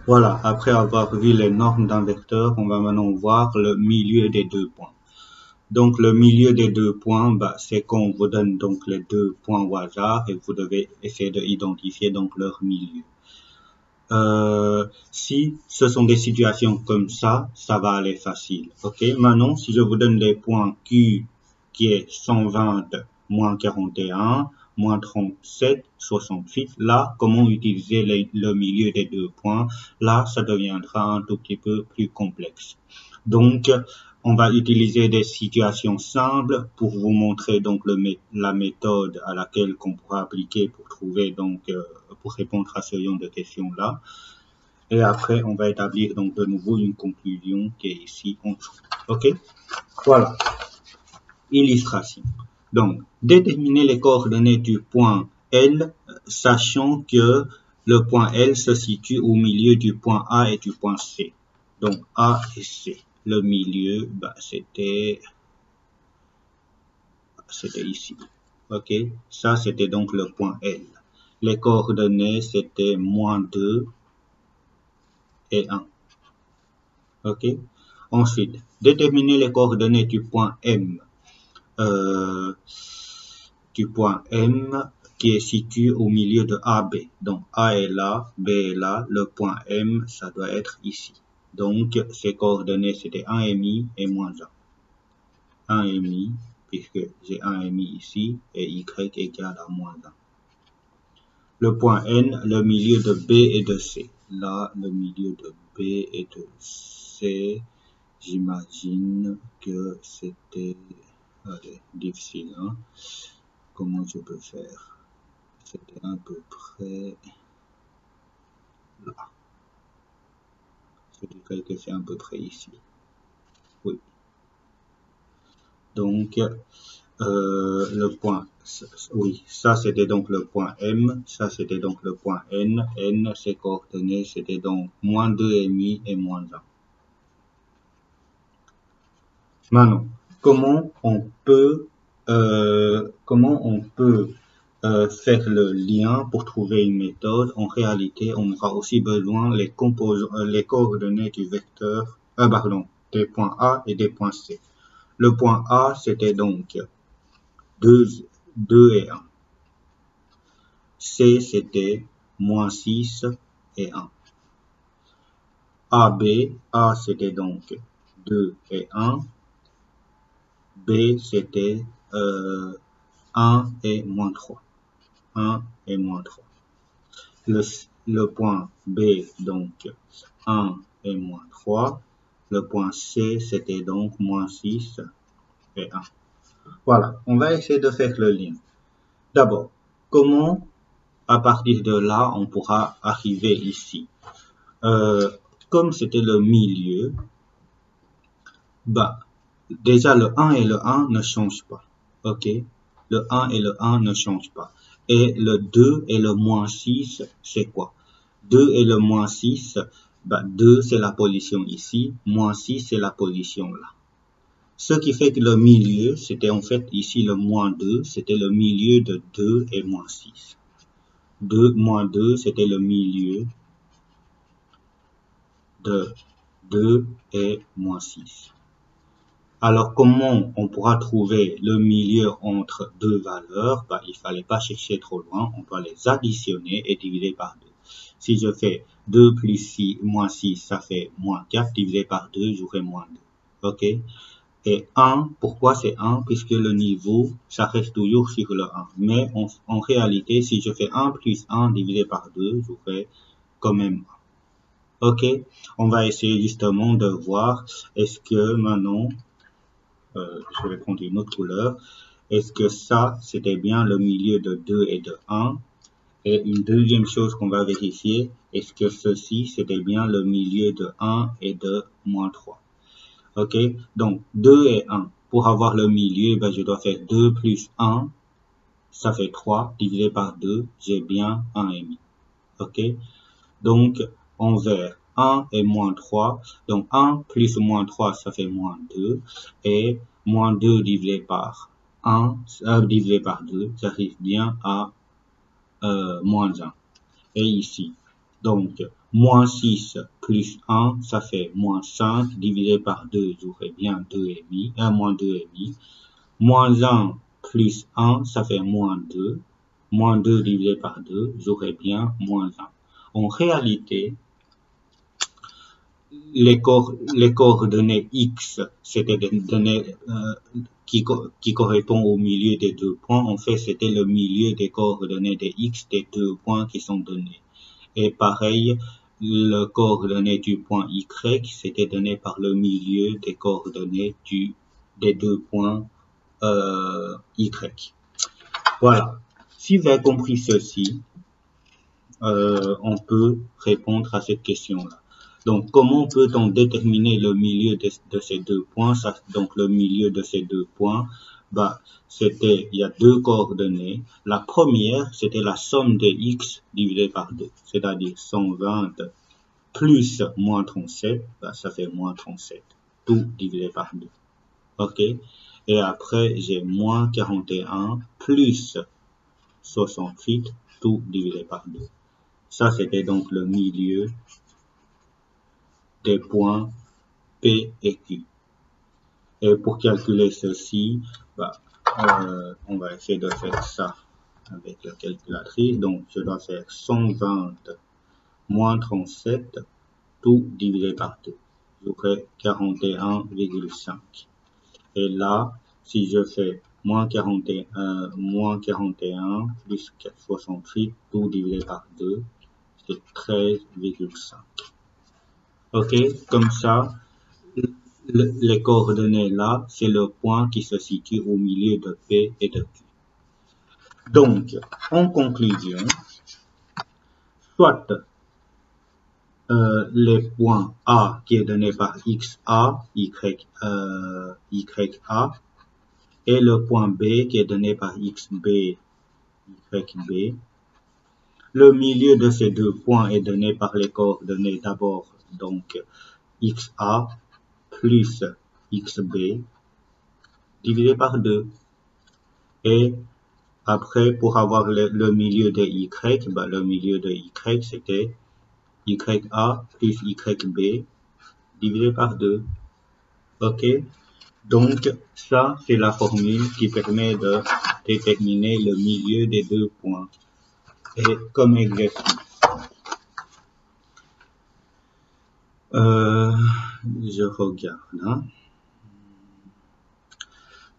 Voilà, après avoir vu les normes d'un vecteur, on va maintenant voir le milieu des deux points. Donc le milieu des deux points, c'est qu'on vous donne donc les deux points au hasard et vous devez essayer d'identifier donc leur milieu. Si ce sont des situations comme ça va aller facile. Ok, maintenant si je vous donne les points Q qui est 120 moins 41 moins 37 68, là comment utiliser le milieu des deux points? Là ça deviendra un tout petit peu plus complexe. Donc on va utiliser des situations simples pour vous montrer donc la méthode à laquelle qu'on pourra appliquer pour trouver donc pour répondre à ce genre de questions là. Et après on va établir donc de nouveau une conclusion qui est ici en dessous. Ok, voilà. Illustration. Donc déterminer les coordonnées du point L, sachant que le point L se situe au milieu du point A et du point C. Donc A et C. Le milieu, c'était ici. Ok, ça c'était donc le point L. Les coordonnées c'était -2 et 1. Ok. Ensuite, déterminer les coordonnées du point M. Qui est situé au milieu de AB. Donc A est là, B est là, le point M, ça doit être ici. Donc ces coordonnées c'était 1,5 et -1. 1,5 puisque j'ai 1,5 ici et Y égale à -1. Le point N, le milieu de B et de C. Là, le milieu de B et de C, j'imagine que c'était difficile. Hein? Comment je peux faire? C'était à peu près là. Je dirais que c'est à peu près ici. Oui. Donc, le point, oui, ça c'était donc le point M, ça c'était donc le point N. N, ses coordonnées, c'était donc -2,5 et -1. Maintenant, comment on peut faire le lien pour trouver une méthode? En réalité, on aura aussi besoin les coordonnées du vecteur, des points A et des points C. Le point A, c'était donc 2 et 1. C, c'était -6 et 1. A, c'était donc 2 et 1. B, c'était 1 et -3. 1 et -3. Le point B, donc 1 et -3. Le point C, c'était donc -6 et 1. Voilà, on va essayer de faire le lien. D'abord, comment, à partir de là, on pourra arriver ici? Comme c'était le milieu, déjà le 1 et le 1 ne changent pas. Ok? Le 1 et le 1 ne changent pas. Et le 2 et le -6, c'est quoi? 2 et le -6, 2 c'est la position ici, -6 c'est la position là. Ce qui fait que le milieu, c'était en fait ici le -2, c'était le milieu de 2 et -6. 2, -2, c'était le milieu de 2 et -6. Alors, comment on pourra trouver le milieu entre deux valeurs? Il fallait pas chercher trop loin, on doit les additionner et diviser par 2. Si je fais 2 plus 6, -6, ça fait -4, divisé par 2, j'aurai -2. Ok? Et 1, pourquoi c'est 1? Puisque le niveau, ça reste toujours sur le 1. Mais en réalité, si je fais 1 plus 1 divisé par 2, j'aurai quand même 1. Ok? On va essayer justement de voir, est-ce que maintenant, je vais prendre une autre couleur. Est-ce que ça, c'était bien le milieu de 2 et de 1? Et une deuxième chose qu'on va vérifier, est-ce que ceci, c'était bien le milieu de 1 et de -3? Ok, donc 2 et 1. Pour avoir le milieu, je dois faire 2 plus 1, ça fait 3, divisé par 2, j'ai bien 1,5. Ok, donc envers 1 et -3, donc 1 plus -3, ça fait -2, et -2 divisé par 1, divisé par 2, j'arrive bien à -1. Et ici, Donc, moins 6 plus 1, ça fait moins 5, divisé par 2, j'aurai bien 2,5, moins 2,5. Moins 1 plus 1, ça fait moins 2. Moins 2 divisé par 2, j'aurai bien moins 1. En réalité, les coordonnées x, c'était des données qui correspondent au milieu des deux points. En fait, c'était le milieu des coordonnées de x des deux points qui sont donnés. Et pareil, le coordonnée du point y, c'était donné par le milieu des coordonnées des deux points y. Voilà. Si vous avez compris ceci, on peut répondre à cette question-là. Donc, comment peut-on déterminer le milieu de ces deux points? Donc, le milieu de ces deux points, il y a deux coordonnées. La première, c'était la somme des x divisé par 2, c'est-à-dire 120 plus moins 37, ça fait moins 37, tout divisé par 2. OK? Et après, j'ai moins 41 plus 68, tout divisé par 2. Ça, c'était donc le milieu des points P et Q. Et pour calculer ceci, on va essayer de faire ça avec la calculatrice. Donc, je dois faire 120 moins 37, tout divisé par 2. J'aurai 41,5. Et là, si je fais moins 41 plus 68, tout divisé par 2, c'est 13,5. OK, comme ça, les coordonnées là, c'est le point qui se situe au milieu de P et de Q. Donc, en conclusion, soit les points A qui est donné par XA, YA, et le point B qui est donné par XB, YB. Le milieu de ces deux points est donné par les coordonnées d'abord, donc XA plus XB divisé par 2. Et après, pour avoir le milieu de Y, le milieu de Y, c'était YA plus YB divisé par 2. OK? Donc, ça, c'est la formule qui permet de déterminer le milieu des deux points. Et comme exercice, je regarde. Hein.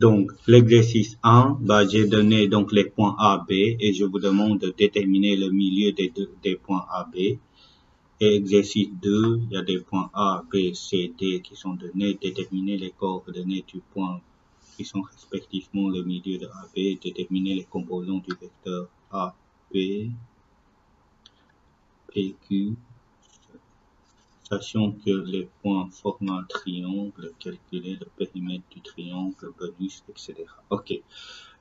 Donc, l'exercice 1, j'ai donné donc les points A, B et je vous demande de déterminer le milieu des points A, B. Et exercice 2, il y a des points A, B, C, D qui sont donnés, déterminer les coordonnées du point qui sont respectivement le milieu de A, B, déterminer les composants du vecteur A, B, P, Q, sachant que les points forment un triangle, calculer le périmètre du triangle, bonus, etc. OK.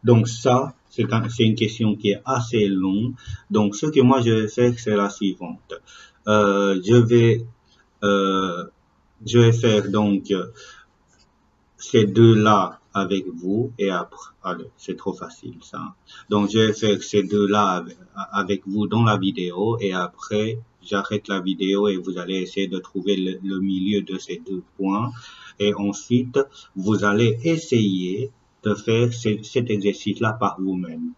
Donc ça, c'est une question qui est assez longue. Donc ce que moi je vais faire, c'est la suivante. Je vais faire donc ces deux-là avec vous et après, allez, c'est trop facile ça. Donc je vais faire ces deux-là avec vous dans la vidéo et après j'arrête la vidéo et vous allez essayer de trouver le milieu de ces deux points et ensuite vous allez essayer de faire cet exercice-là par vous-même.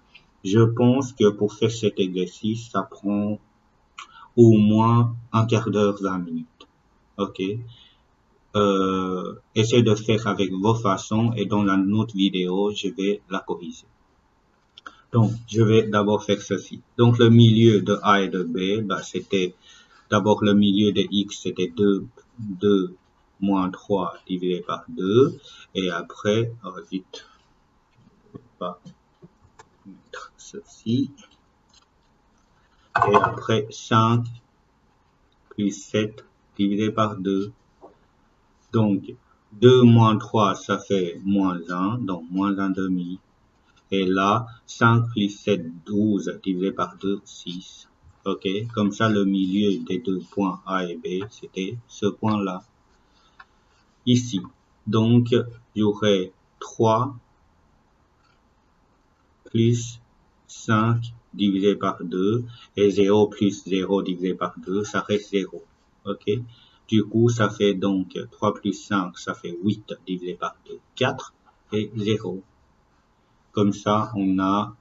Je pense que pour faire cet exercice, ça prend au moins un quart d'heure, 20 minutes. OK? Essayez de faire avec vos façons et dans la autre vidéo, je vais la corriger. Donc, je vais d'abord faire ceci. Donc, le milieu de A et de B, c'était d'abord le milieu de X, c'était 2 moins 3 divisé par 2. Et après, vite, je vais pas mettre ceci. Et après, 5 plus 7 divisé par 2. Donc, 2 moins 3, ça fait moins 1, donc moins 1 demi. Et là, 5 plus 7, 12, divisé par 2, 6. OK? Comme ça, le milieu des deux points A et B, c'était ce point-là. Ici. Donc, j'aurai 3 plus 5 divisé par 2 et 0 plus 0 divisé par 2, ça reste 0. Ok? Du coup, ça fait donc 3 plus 5, ça fait 8 divisé par 2, 4 et 0. Comme ça, on a,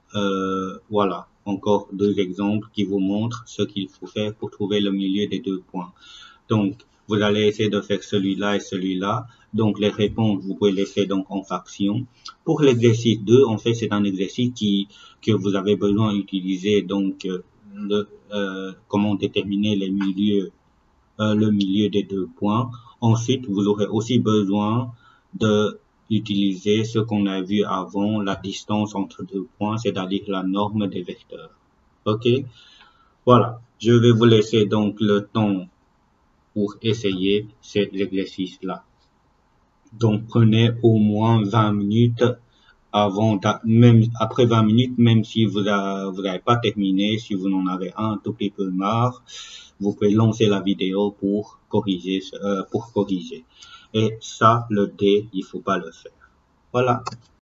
voilà, encore deux exemples qui vous montrent ce qu'il faut faire pour trouver le milieu des deux points. Donc, vous allez essayer de faire celui-là et celui-là. Donc, les réponses, vous pouvez les faire donc en fraction. Pour l'exercice 2, en fait, c'est un exercice que vous avez besoin d'utiliser donc comment déterminer les milieux, le milieu des deux points. Ensuite, vous aurez aussi besoin de utiliser ce qu'on a vu avant, la distance entre deux points, c'est-à-dire la norme des vecteurs. OK? Voilà. Je vais vous laisser donc le temps pour essayer cet exercice-là. Donc, prenez au moins 20 minutes avant, même après 20 minutes, même si vous n'avez pas terminé, si vous en avez un tout petit peu marre, vous pouvez lancer la vidéo pour corriger, Et ça, le D, il faut pas le faire. Voilà.